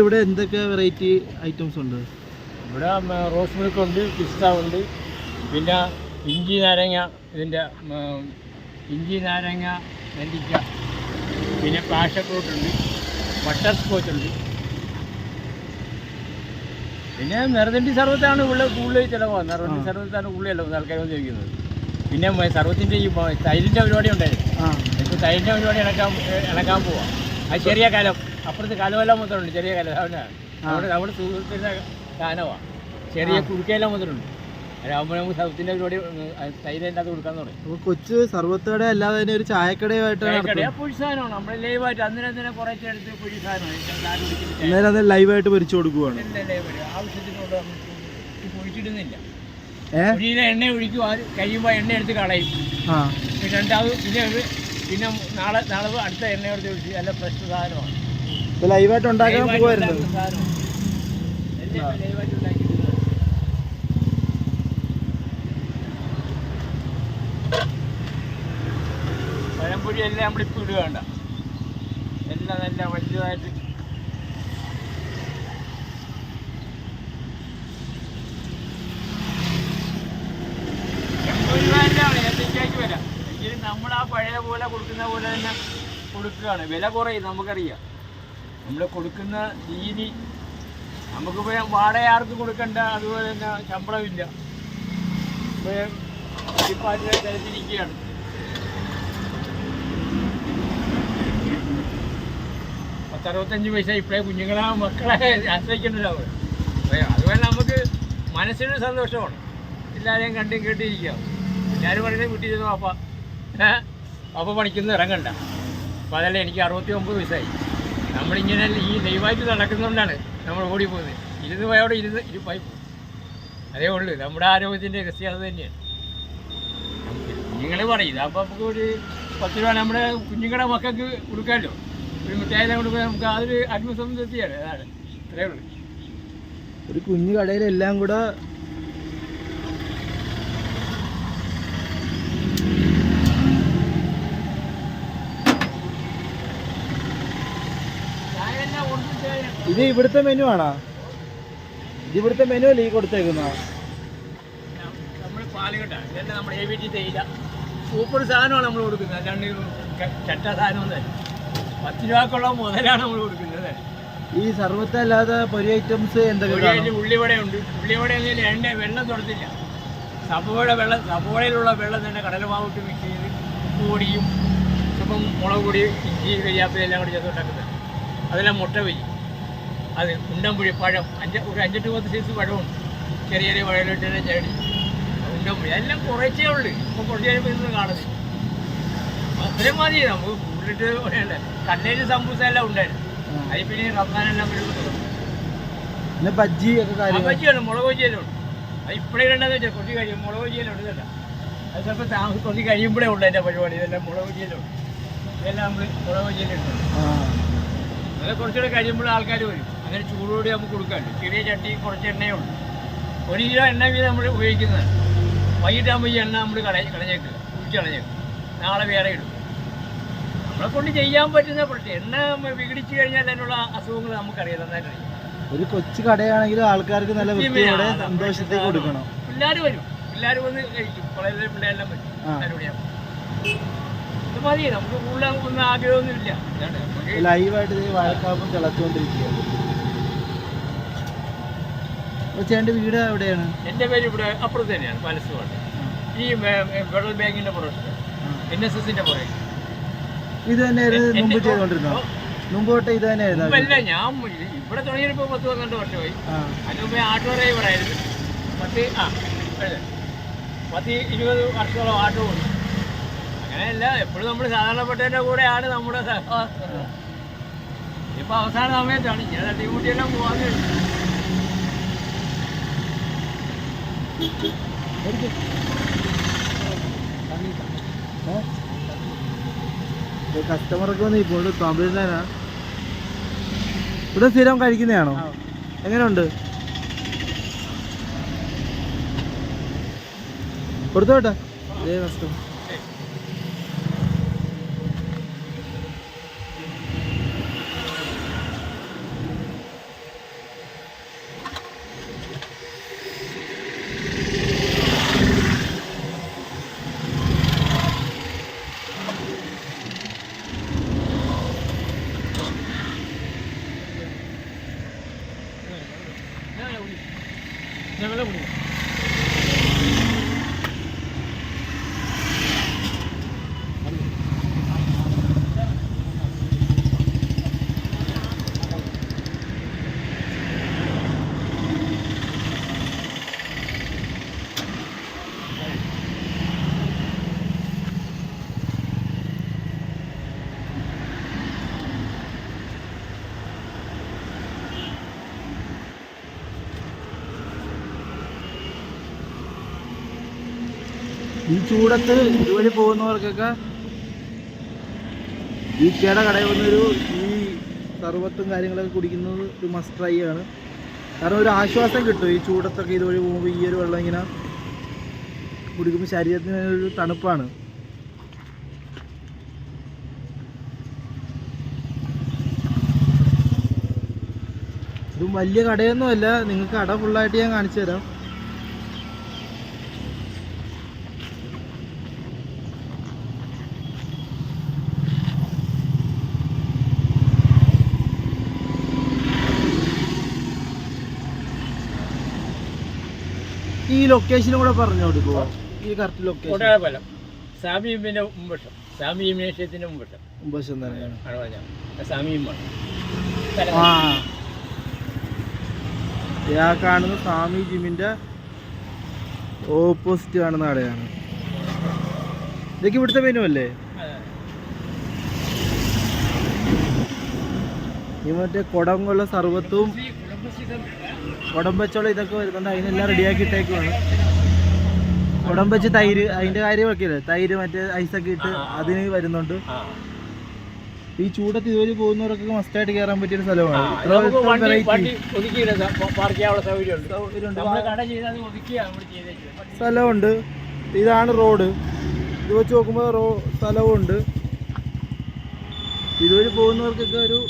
ഇവിടെ എന്തൊക്കെ variety items ഉണ്ട്? ഇവിടെ റോസ് മിൽക്ക് ഉണ്ട്, പിസ്ത ഉണ്ട്, പിന്നെ ഇഞ്ചി നാരങ്ങ, ഇതിൻ്റെ ഇഞ്ചി നാരങ്ങ നെല്ലിക്ക, പിന്നെ പാഷൻ ഫ്രൂട്ട് ഉണ്ട്, ബട്ടർ സ്കോച്ച് ഉണ്ട്, പിന്നെ നിറതണ്ടി സർവത്താണ് ഇവിടെ കൂടുതൽ ചിലവാണ്. നിറതണ്ടി സർവത്താണ് കൂടുതലല്ല ആൾക്കാർ വന്ന് ചോദിക്കുന്നത്. പിന്നെ സർവത്തിൻ്റെ ഈ തൈരിൻ്റെ പരിപാടി ഉണ്ടായിരുന്നു. ഇപ്പോൾ തൈരിൻ്റെ പരിപാടി ഇളക്കാൻ പോവാം. അത് ചെറിയ കാലം, അപ്പുറത്ത് കാലമെല്ലാം മൊത്തമുണ്ട്. ചെറിയ കാലം നമ്മുടെ സുഹൃത്തിൻ്റെ സാധനമാണ്. ചെറിയ കുടുക്കയെല്ലാം മൊത്തമുണ്ട്. അതാകുമ്പോൾ നമുക്ക് സർവത്തിൻ്റെ പരിപാടി തൈര് അത് കൊടുക്കാൻ തുടങ്ങി. കൊച്ചു സർവത്തോടെ അല്ലാതെ തന്നെ ഒരു ചായക്കടയായിട്ട് പൊഴി സാധനമാണ്. നമ്മൾ ലൈവായിട്ട് അന്നിനെ കുറച്ച് എടുത്ത് പൊഴി സാധനമാണ്. അത് ലൈവായിട്ട് പൊരിച്ചു കൊടുക്കുവാണ്. ആവശ്യത്തിനുള്ള പൊഴിച്ചിടുന്നില്ല. പൊഴിയിലെ എണ്ണ ഒഴിക്കും, അത് കഴിയുമ്പോൾ എണ്ണ എടുത്ത് കളയും. പിന്നെ രണ്ടാമത് പിന്നെ നാളെ അടുത്ത എണ്ണ എടുത്ത് ഒഴിച്ച് നല്ല ഫ്രഷ് സാധനമാണ്. ലൈവായിട്ട് ഉണ്ടാക്കാൻ പോകുമായിരുന്നു. പഴംപൊരി എല്ലാം നമ്മളിപ്പോൾ ഇടുക വേണ്ട, എല്ലാം നല്ല വലുതായിട്ട്. ഏത്തയ്ക്കായ്ക്ക് വരാം. എങ്കിലും നമ്മൾ ആ പഴയ പോലെ കൊടുക്കുന്ന പോലെ തന്നെ കൊടുക്കുകയാണ്. വില കുറയും, നമുക്കറിയാം. നമ്മൾ കൊടുക്കുന്ന രീതി, നമുക്കിപ്പോൾ വാടക ആർക്കും കൊടുക്കണ്ട, അതുപോലെ തന്നെ ശമ്പളമില്ല. ഇപ്പോൾ തരത്തിരിക്കുകയാണ്. 65 പൈസ ഇപ്പോഴേ കുഞ്ഞുങ്ങളെ മക്കളെ ആശ്രയിക്കണ്ടല്ലോ അവർ. അതുപോലെ നമുക്ക് മനസ്സിനൊരു സന്തോഷമാണ്. എല്ലാവരെയും കണ്ടും കേട്ടിരിക്കുക. എല്ലാവരും പറയുന്നത് വീട്ടിൽ ചെന്നു പാപ്പ പണിക്കൊന്നും ഇറങ്ങണ്ട. അപ്പോൾ അതല്ല, എനിക്ക് 69 വയസ്സായി. നമ്മളിങ്ങനെ ഈ ലൈവായിട്ട് നടക്കുന്നതുകൊണ്ടാണ് നമ്മൾ ഓടിപ്പോകുന്നത്. ഇരുന്ന് പോയോടെ ഇരുപ്പായി പോകും. അതേ ഉള്ളൂ നമ്മുടെ ആരോഗ്യത്തിൻ്റെ രഹസ്യം. അത് തന്നെയാണ്. കുഞ്ഞുങ്ങൾ പറയും അപ്പോൾ നമുക്ക് ഒരു 10 രൂപ നമ്മുടെ കുഞ്ഞുങ്ങളുടെ മക്കൾക്ക് കൊടുക്കാമല്ലോ. ഒരു മിഠായിലും കൊടുക്കാൻ നമുക്ക് അതൊരു ആത്മസംതൃപ്തിയാണ്. അതാണ്, അത്രേ ഉള്ളൂ. ഒരു കുഞ്ഞു കടയിലെല്ലാം കൂടെ ഇത് ഇവിടുത്തെ മെനു ആണോ? ഇത് ഇവിടുത്തെ മെനു അല്ലേ ഈ കൊടുത്തേക്കുന്ന? നമ്മൾ പാലുകെട്ട ഇതന്നെ നമ്മുടെ ABT തേയില സൂപ്പർ സാധനമാണ് നമ്മൾ കൊടുക്കുന്നത്. അല്ലാണ്ട് ചട്ട സാധനം തന്നെ 10 രൂപക്കുള്ള മുതലാണ് നമ്മൾ കൊടുക്കുന്നത്. ഈ സർവത്ത് അല്ലാതെ പൊരി ഐറ്റംസ് എന്തൊക്കെ? ഉള്ളിവടയുണ്ട്. ഉള്ളിവട എണ്ണ വെള്ളം തൊടത്തില്ല. സബോളയിലുള്ള വെള്ളം തന്നെ കടലമാവിട്ട് മിക്സ് ചെയ്ത് ഉപ്പ് പൊടിയും ഇപ്പം മുളക് പൊടി, ഇഞ്ചി, കരിയാപ്പില എല്ലാം കൂടി ചേർത്തുണ്ടാക്കുന്നത്. അതെല്ലാം മുട്ട വെയ്യും. അത് ഉണ്ടമ്പുഴി, പഴം, ഒരു 5-10 സൈസ് പഴമുണ്ട്. ചെറിയ ചെറിയ പഴയിലിട്ട് ചാടി ഉണ്ടമ്പുഴി എല്ലാം കുറച്ചേ ഉള്ളൂ. ഇപ്പോൾ കുറച്ച് കഴിയുമ്പോൾ ഇന്ന് കാണുന്നത് അത്രയും മതി. നമുക്ക് കൂടുതലിട്ട് പറയണ്ട. കണ്ണേര് സമൂസ എല്ലാം ഉണ്ടായിരുന്നു. അതിൽ പിന്നെ റംസാനെല്ലാം പിന്നെ ബജ്ജി ഒക്കെ ബജ്ജിയാണ്, മുളക് ബജ്ജിയെല്ലാം ഉണ്ട്. അത് ഇപ്പോഴേ ഇടേണ്ടതെന്ന് വെച്ചാൽ കുറച്ച് കഴിയും. മുളക് ബജ്ജിയെല്ലാം ഉണ്ട്. ഇതല്ല, അത് ചിലപ്പോൾ കുറച്ച് കഴിയുമ്പോഴേ ഉള്ളൂ എൻ്റെ പരിപാടി. ഇതെല്ലാം മുളക് ബജ്ജിയെല്ലാം ഉണ്ട്. ഇതെല്ലാം നമ്മൾ മുളക് ബജ്ജിയെല്ലാം ഉണ്ട്. അത് കുറച്ചുകൂടെ കഴിയുമ്പോൾ ആൾക്കാർ വരും. അങ്ങനെ ചൂടോടെ നമുക്ക് കൊടുക്കാറുണ്ട്. ചെറിയ ചട്ടി കുറച്ച് എണ്ണയേ ഉള്ളൂ. 1 കിലോ എണ്ണ വീതം നമ്മൾ ഉപയോഗിക്കുന്നത്. വൈകിട്ടാകുമ്പോൾ ഈ എണ്ണ നമ്മൾ കളഞ്ഞേക്കുക, കുഴിച്ച് കളഞ്ഞേക്കുക. നാളെ വേറെ ഇടും. നമ്മളെ കൊണ്ട് ചെയ്യാൻ പറ്റുന്ന പ്രശ്നം. എണ്ണ വിഘടിച്ച് കഴിഞ്ഞാൽ അതിനുള്ള അസുഖങ്ങൾ നമുക്കറിയാം, നന്നായിട്ടറിയാം. ഒരു കൊച്ചു കടയാണെങ്കിലും ആൾക്കാർക്ക് നല്ല വൃത്തിയോടെ സന്തോഷത്തേക്ക് കൊടുക്കണം. പിള്ളേർ വരും, പിള്ളേർ വന്ന് കഴിക്കും. വളരെ പിള്ളേരെല്ലാം വരും. ഇത് മതി, നമുക്ക് കൂടുതൽ ഒന്നും ആഗ്രഹമൊന്നുമില്ല. ലൈവായിട്ട് വാഴക്കാപ്പം തിളച്ചുകൊണ്ടിരിക്കുകയാണ്. ചേട്ടൻ്റെ വീട് എവിടെയാണ്? എൻ്റെ പേര് ഇവിടെ അപ്പുറത്ത് തന്നെയാണ്, പാലസുവാണ്. ഈ ഫെഡറൽ ബാങ്കിൻ്റെ പുറത്ത്, NSSൻ്റെ പുറകെ. ഇത് തന്നെയായിരുന്നു മുമ്പ് ചെയ്തുകൊണ്ടിരുന്നത്? മുമ്പ് തൊട്ട് ഇത് തന്നെയായിരുന്നു? അല്ല, ഞാൻ ഇവിടെ തുടങ്ങിയപ്പോൾ 10-12 വർഷമായി. അതിന് മുമ്പേ ആട്ടോ ഡ്രൈവറായിരുന്നു. 10-20 വർഷത്തോളം ആട്ടോ ഉണ്ട്. അങ്ങനെയല്ല, എപ്പോഴും നമ്മൾ സാധാരണപ്പെട്ടതിൻ്റെ കൂടെയാണ് നമ്മുടെ സഹവാസം. ഇപ്പോൾ അവസാന സമയത്താണ് ഞാൻ തട്ടിമുട്ടിയെല്ലാം പോകാൻ Thank you. കസ്റ്റമറൊക്കെ വന്ന് ഇപ്പോൾ തമിഴ്നാടാ. ഇവിടെ സ്ഥിരം കഴിക്കുന്നതാണോ? എങ്ങനെയുണ്ട്? കൊടുത്തോട്ടെ ഇതേ കസ്റ്റമർ. ഈ ചൂടത്ത് ഇതുവഴി പോകുന്നവർക്കൊക്കെ ഈ കടയിൽ വന്നൊരു ഈ സർവത്തും കാര്യങ്ങളൊക്കെ കുടിക്കുന്നത് ഒരു മസ്റ്റ് ട്രൈ ആണ്. കാരണം ഒരു ആശ്വാസം കിട്ടും ഈ ചൂടത്തൊക്കെ ഇതുവഴി പോകുമ്പോൾ. ഈ ഒരു വെള്ളം ഇങ്ങനെ കുടിക്കുമ്പോൾ ശരീരത്തിന് ഒരു തണുപ്പാണ്. ഇതും വലിയ കടയൊന്നുമല്ല, നിങ്ങൾക്ക് കട ഫുള്ളായിട്ട് ഞാൻ കാണിച്ചു തരാം. ഈ ലൊക്കേഷനും കൂടെ പറഞ്ഞു കൊടുക്കുമോ? ഈ കറക്റ്റ് ലൊക്കേഷൻ കോട്ടയപ്പാലം സാമിയമ്മിൻ്റെ മുമ്പശം, സാമി ജിംനേഷ്യത്തിൻ്റെ മുമ്പശം. മുമ്പശം തന്നെയാണ്. സാമിയമ്മാണ്. ആ ആ കാണുന്ന സ്വാമി ജിമ്മിൻ്റെ ഓപ്പോസിറ്റ് കാണുന്ന കടയാണ്. ഇതൊക്കെ ഇവിടുത്തെ മെനു അല്ലേ? ഈ മറ്റേ കുടംകൊള്ള സർവത്തും കുടംബച്ചോളം ഇതൊക്കെ വരുന്നുണ്ട്. അതിനെല്ലാം റെഡിയാക്കി ഇട്ടേക്കുവാണ്. കുടംബച്ച് തൈര്, അതിൻ്റെ കാര്യമൊക്കെ ഇല്ലേ, തൈര് മറ്റേ ഐസൊക്കെ ഇട്ട് അതിന് വരുന്നുണ്ട്. ഈ ചൂടത്ത് ഇതുവഴി പോകുന്നവർക്കൊക്കെ മസ്റ്റായിട്ട് കയറാൻ പറ്റിയൊരു സ്ഥലമാണ്. സ്ഥലമുണ്ട്. ഇതാണ് റോഡ്. ഇത് വെച്ച് നോക്കുമ്പോൾ സ്ഥലമുണ്ട്. ഇതുവഴി പോകുന്നവർക്കൊക്കെ ഒരു